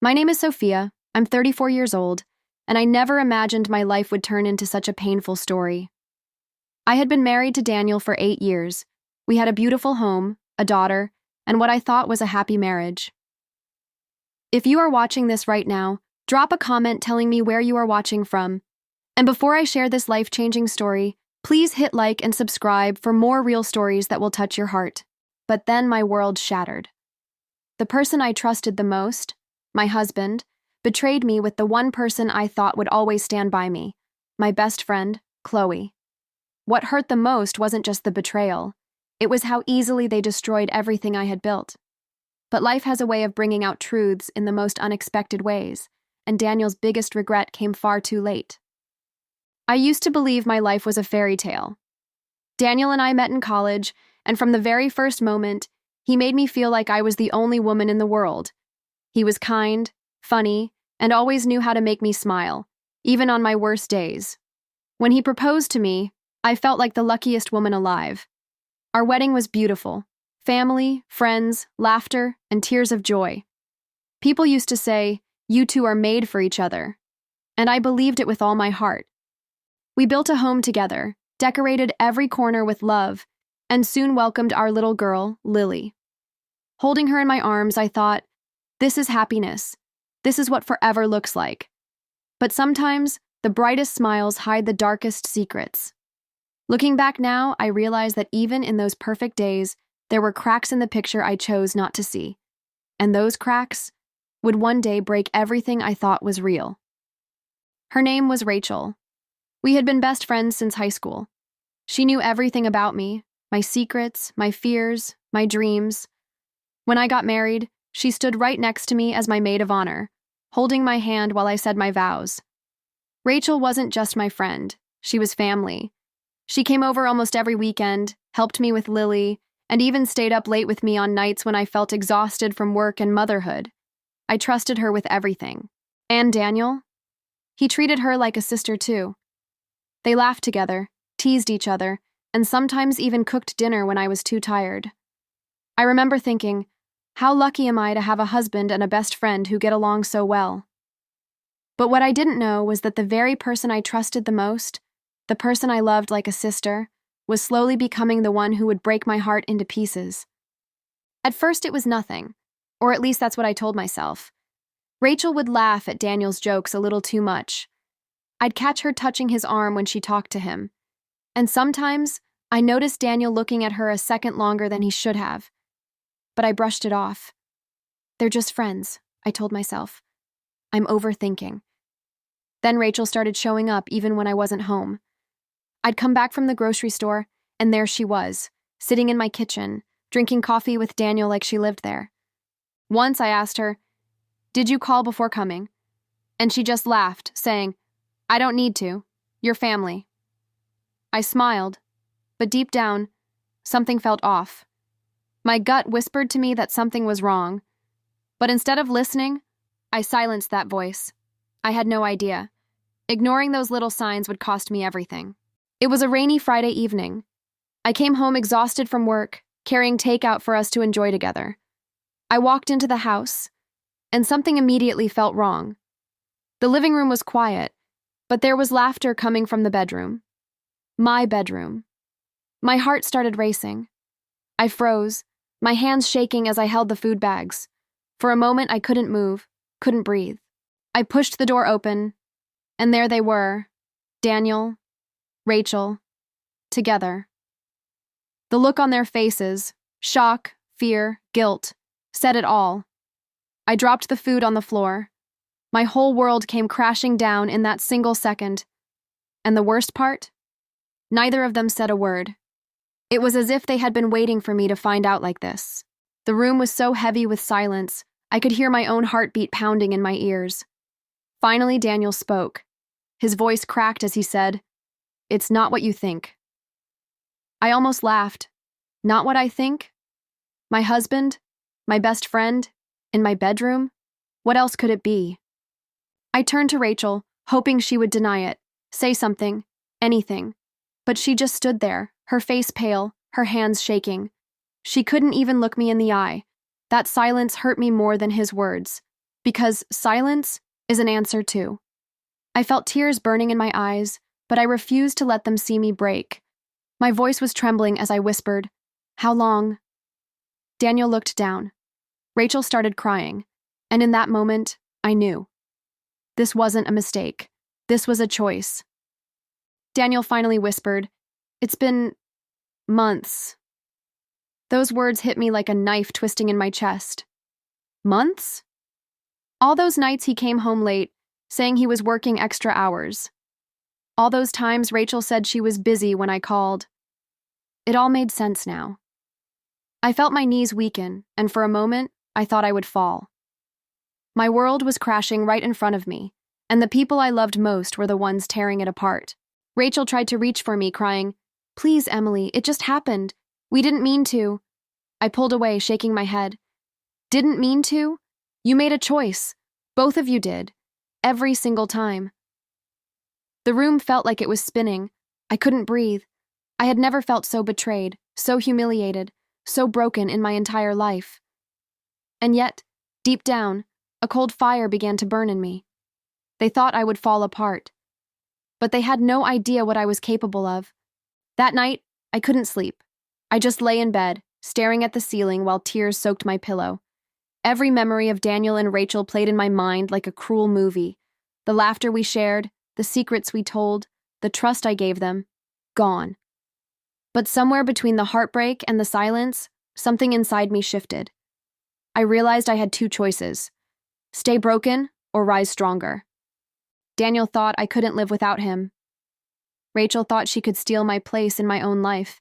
My name is Sophia. I'm 34 years old, and I never imagined my life would turn into such a painful story. I had been married to Daniel for 8 years. We had a beautiful home, a daughter, and what I thought was a happy marriage. If you are watching this right now, drop a comment telling me where you are watching from. And before I share this life-changing story, please hit like and subscribe for more real stories that will touch your heart. But then my world shattered. The person I trusted the most, my husband, betrayed me with the one person I thought would always stand by me, my best friend, Chloe. What hurt the most wasn't just the betrayal. It was how easily they destroyed everything I had built. But life has a way of bringing out truths in the most unexpected ways, and Daniel's biggest regret came far too late. I used to believe my life was a fairy tale. Daniel and I met in college, and from the very first moment, he made me feel like I was the only woman in the world. He was kind, funny, and always knew how to make me smile, even on my worst days. When he proposed to me, I felt like the luckiest woman alive. Our wedding was beautiful. Family, friends, laughter, and tears of joy. People used to say, "You two are made for each other." And I believed it with all my heart. We built a home together, decorated every corner with love, and soon welcomed our little girl, Lily. Holding her in my arms, I thought, this is happiness. This is what forever looks like. But sometimes, the brightest smiles hide the darkest secrets. Looking back now, I realize that even in those perfect days, there were cracks in the picture I chose not to see. And those cracks would one day break everything I thought was real. Her name was Rachel. We had been best friends since high school. She knew everything about me, my secrets, my fears, my dreams. When I got married, she stood right next to me as my maid of honor, holding my hand while I said my vows. Rachel wasn't just my friend, she was family. She came over almost every weekend, helped me with Lily, and even stayed up late with me on nights when I felt exhausted from work and motherhood. I trusted her with everything. And Daniel? He treated her like a sister too. They laughed together, teased each other, and sometimes even cooked dinner when I was too tired. I remember thinking, how lucky am I to have a husband and a best friend who get along so well? But what I didn't know was that the very person I trusted the most, the person I loved like a sister, was slowly becoming the one who would break my heart into pieces. At first it was nothing, or at least that's what I told myself. Rachel would laugh at Daniel's jokes a little too much. I'd catch her touching his arm when she talked to him. And sometimes, I noticed Daniel looking at her a second longer than he should have. But I brushed it off. They're just friends, I told myself. I'm overthinking. Then Rachel started showing up even when I wasn't home. I'd come back from the grocery store, and there she was, sitting in my kitchen, drinking coffee with Daniel like she lived there. Once I asked her, "Did you call before coming?" And she just laughed, saying, "I don't need to. You're family." I smiled, but deep down, something felt off. My gut whispered to me that something was wrong. But instead of listening, I silenced that voice. I had no idea. Ignoring those little signs would cost me everything. It was a rainy Friday evening. I came home exhausted from work, carrying takeout for us to enjoy together. I walked into the house, and something immediately felt wrong. The living room was quiet, but there was laughter coming from the bedroom. My bedroom. My heart started racing. I froze, my hands shaking as I held the food bags. For a moment, I couldn't move, couldn't breathe. I pushed the door open, and there they were, Daniel, Rachel, together. The look on their faces, shock, fear, guilt, said it all. I dropped the food on the floor. My whole world came crashing down in that single second. And the worst part? Neither of them said a word. It was as if they had been waiting for me to find out like this. The room was so heavy with silence, I could hear my own heartbeat pounding in my ears. Finally, Daniel spoke. His voice cracked as he said, "It's not what you think." I almost laughed. Not what I think? My husband? My best friend? In my bedroom? What else could it be? I turned to Rachel, hoping she would deny it, say something, anything. But she just stood there, her face pale, her hands shaking. She couldn't even look me in the eye. That silence hurt me more than his words. because silence is an answer too. I felt tears burning in my eyes, but I refused to let them see me break. My voice was trembling as I whispered, "How long?" Daniel looked down. Rachel started crying, and in that moment, I knew. This wasn't a mistake. This was a choice. Daniel finally whispered, "It's been months." Those words hit me like a knife twisting in my chest. Months? All those nights he came home late, saying he was working extra hours. All those times Rachel said she was busy when I called. It all made sense now. I felt my knees weaken, and for a moment, I thought I would fall. My world was crashing right in front of me, and the people I loved most were the ones tearing it apart. Rachel tried to reach for me, crying, "Please, Emily, it just happened. We didn't mean to." I pulled away, shaking my head. Didn't mean to? You made a choice. Both of you did. Every single time. The room felt like it was spinning. I couldn't breathe. I had never felt so betrayed, so humiliated, so broken in my entire life. And yet, deep down, a cold fire began to burn in me. They thought I would fall apart. But they had no idea what I was capable of. That night, I couldn't sleep. I just lay in bed, staring at the ceiling while tears soaked my pillow. Every memory of Daniel and Rachel played in my mind like a cruel movie. The laughter we shared, the secrets we told, the trust I gave them, gone. But somewhere between the heartbreak and the silence, something inside me shifted. I realized I had two choices: stay broken or rise stronger. Daniel thought I couldn't live without him. Rachel thought she could steal my place in my own life.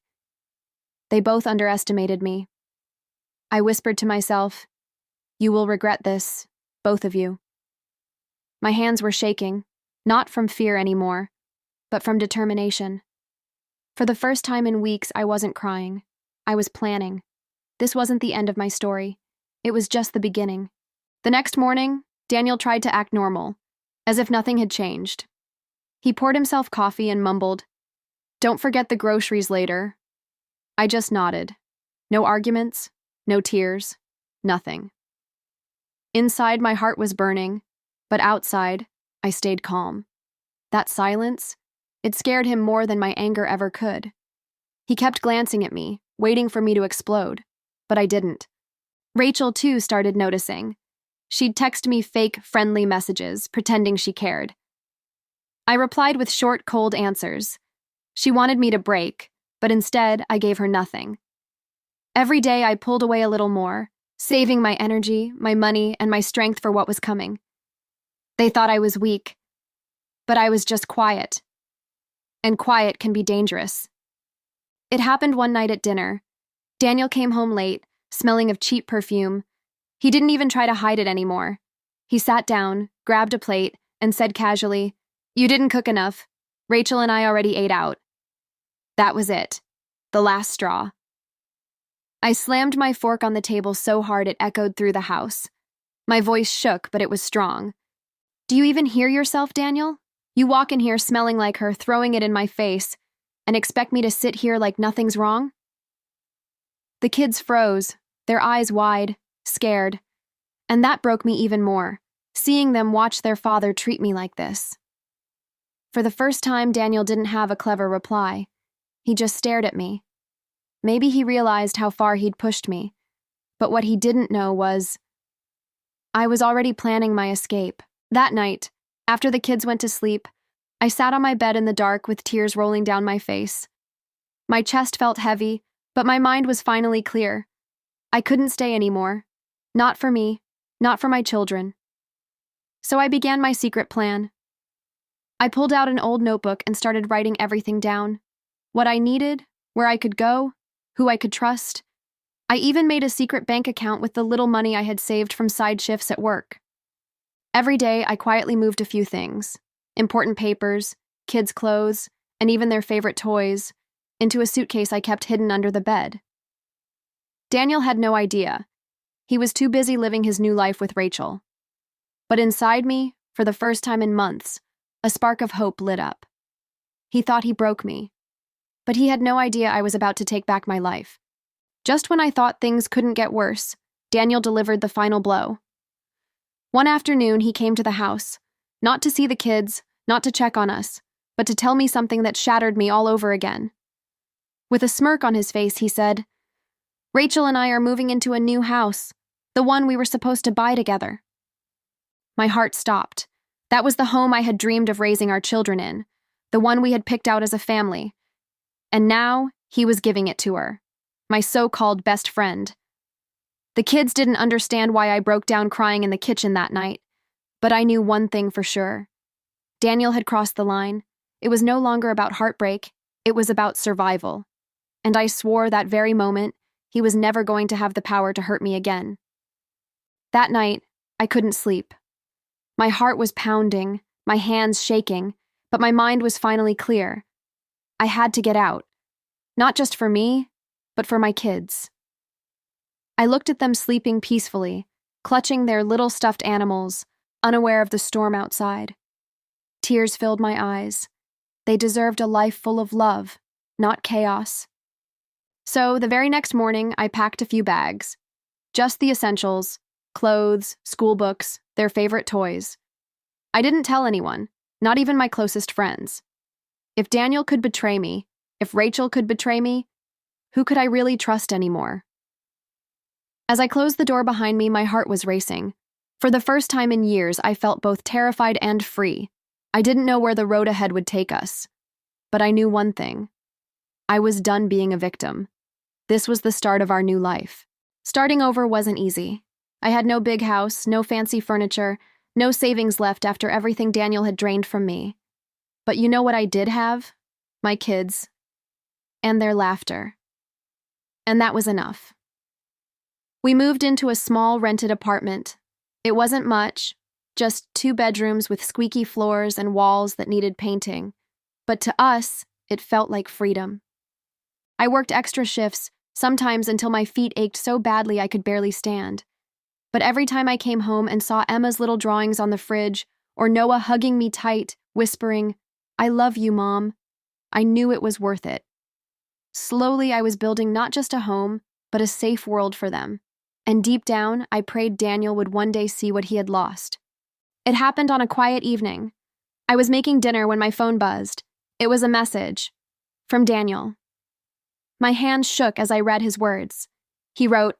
They both underestimated me. I whispered to myself, "You will regret this, both of you." My hands were shaking, not from fear anymore, but from determination. For the first time in weeks, I wasn't crying. I was planning. This wasn't the end of my story. It was just the beginning. The next morning, Daniel tried to act normal, as if nothing had changed. He poured himself coffee and mumbled, "Don't forget the groceries later." I just nodded. No arguments, no tears, nothing. Inside, my heart was burning, but outside, I stayed calm. That silence, it scared him more than my anger ever could. He kept glancing at me, waiting for me to explode, but I didn't. Rachel, too, started noticing. She'd text me fake, friendly messages, pretending she cared. I replied with short, cold answers. She wanted me to break, but instead, I gave her nothing. Every day, I pulled away a little more, saving my energy, my money, and my strength for what was coming. They thought I was weak, but I was just quiet. And quiet can be dangerous. It happened one night at dinner. Daniel came home late, smelling of cheap perfume. He didn't even try to hide it anymore. He sat down, grabbed a plate, and said casually, "You didn't cook enough. Rachel and I already ate out." That was it. The last straw. I slammed my fork on the table so hard it echoed through the house. My voice shook, but it was strong. "Do you even hear yourself, Daniel? You walk in here smelling like her, throwing it in my face, and expect me to sit here like nothing's wrong?" The kids froze, their eyes wide, scared. And that broke me even more, seeing them watch their father treat me like this. For the first time, Daniel didn't have a clever reply. He just stared at me. Maybe he realized how far he'd pushed me, but what he didn't know was I was already planning my escape. That night, after the kids went to sleep, I sat on my bed in the dark with tears rolling down my face. My chest felt heavy, but my mind was finally clear. I couldn't stay anymore. Not for me, not for my children. So I began my secret plan. I pulled out an old notebook and started writing everything down. What I needed, where I could go, who I could trust. I even made a secret bank account with the little money I had saved from side shifts at work. Every day, I quietly moved a few things, important papers, kids' clothes, and even their favorite toys, into a suitcase I kept hidden under the bed. Daniel had no idea. He was too busy living his new life with Rachel. But inside me, for the first time in months, a spark of hope lit up. He thought he broke me, but he had no idea I was about to take back my life. Just when I thought things couldn't get worse, Daniel delivered the final blow. One afternoon, he came to the house, not to see the kids, not to check on us, but to tell me something that shattered me all over again. With a smirk on his face, he said, "Rachel and I are moving into a new house, the one we were supposed to buy together." My heart stopped. That was the home I had dreamed of raising our children in, the one we had picked out as a family. And now, he was giving it to her, my so-called best friend. The kids didn't understand why I broke down crying in the kitchen that night, but I knew one thing for sure. Daniel had crossed the line. It was no longer about heartbreak, it was about survival. And I swore that very moment he was never going to have the power to hurt me again. That night, I couldn't sleep. My heart was pounding, my hands shaking, but my mind was finally clear. I had to get out. Not just for me, but for my kids. I looked at them sleeping peacefully, clutching their little stuffed animals, unaware of the storm outside. Tears filled my eyes. They deserved a life full of love, not chaos. So, the very next morning, I packed a few bags. Just the essentials: clothes, school books, their favorite toys. I didn't tell anyone, not even my closest friends. If Daniel could betray me, if Rachel could betray me, who could I really trust anymore? As I closed the door behind me, my heart was racing. For the first time in years, I felt both terrified and free. I didn't know where the road ahead would take us. But I knew one thing. I was done being a victim. This was the start of our new life. Starting over wasn't easy. I had no big house, no fancy furniture, no savings left after everything Daniel had drained from me. But you know what I did have? My kids. And their laughter. And that was enough. We moved into a small rented apartment. It wasn't much, just 2 bedrooms with squeaky floors and walls that needed painting. But to us, it felt like freedom. I worked extra shifts, sometimes until my feet ached so badly I could barely stand. But every time I came home and saw Emma's little drawings on the fridge, or Noah hugging me tight, whispering, "I love you, Mom," I knew it was worth it. Slowly, I was building not just a home, but a safe world for them. And deep down, I prayed Daniel would one day see what he had lost. It happened on a quiet evening. I was making dinner when my phone buzzed. It was a message from Daniel. My hands shook as I read his words. He wrote,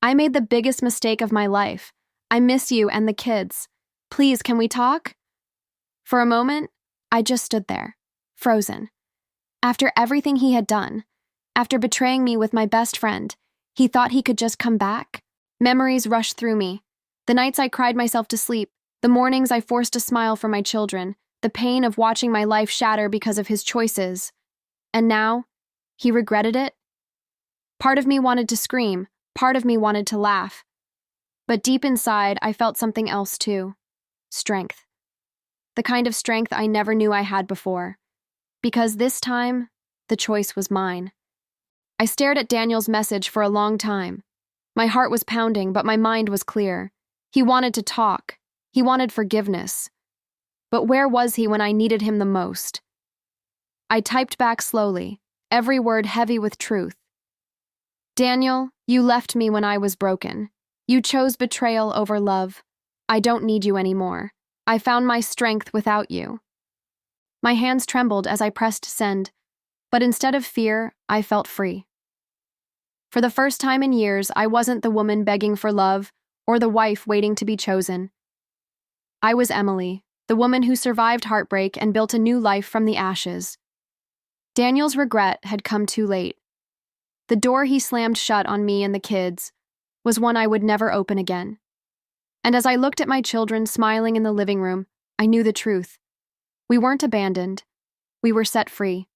"I made the biggest mistake of my life. I miss you and the kids. Please, can we talk?" For a moment, I just stood there, frozen. After everything he had done, after betraying me with my best friend, he thought he could just come back? Memories rushed through me. The nights I cried myself to sleep, the mornings I forced a smile for my children, the pain of watching my life shatter because of his choices. And now, he regretted it? Part of me wanted to scream, part of me wanted to laugh. But deep inside, I felt something else too. Strength. The kind of strength I never knew I had before. Because this time, the choice was mine. I stared at Daniel's message for a long time. My heart was pounding, but my mind was clear. He wanted to talk. He wanted forgiveness. But where was he when I needed him the most? I typed back slowly, every word heavy with truth. "Daniel, you left me when I was broken. You chose betrayal over love. I don't need you anymore. I found my strength without you." My hands trembled as I pressed send, but instead of fear, I felt free. For the first time in years, I wasn't the woman begging for love or the wife waiting to be chosen. I was Emily, the woman who survived heartbreak and built a new life from the ashes. Daniel's regret had come too late. The door he slammed shut on me and the kids was one I would never open again. And as I looked at my children smiling in the living room, I knew the truth. We weren't abandoned. We were set free.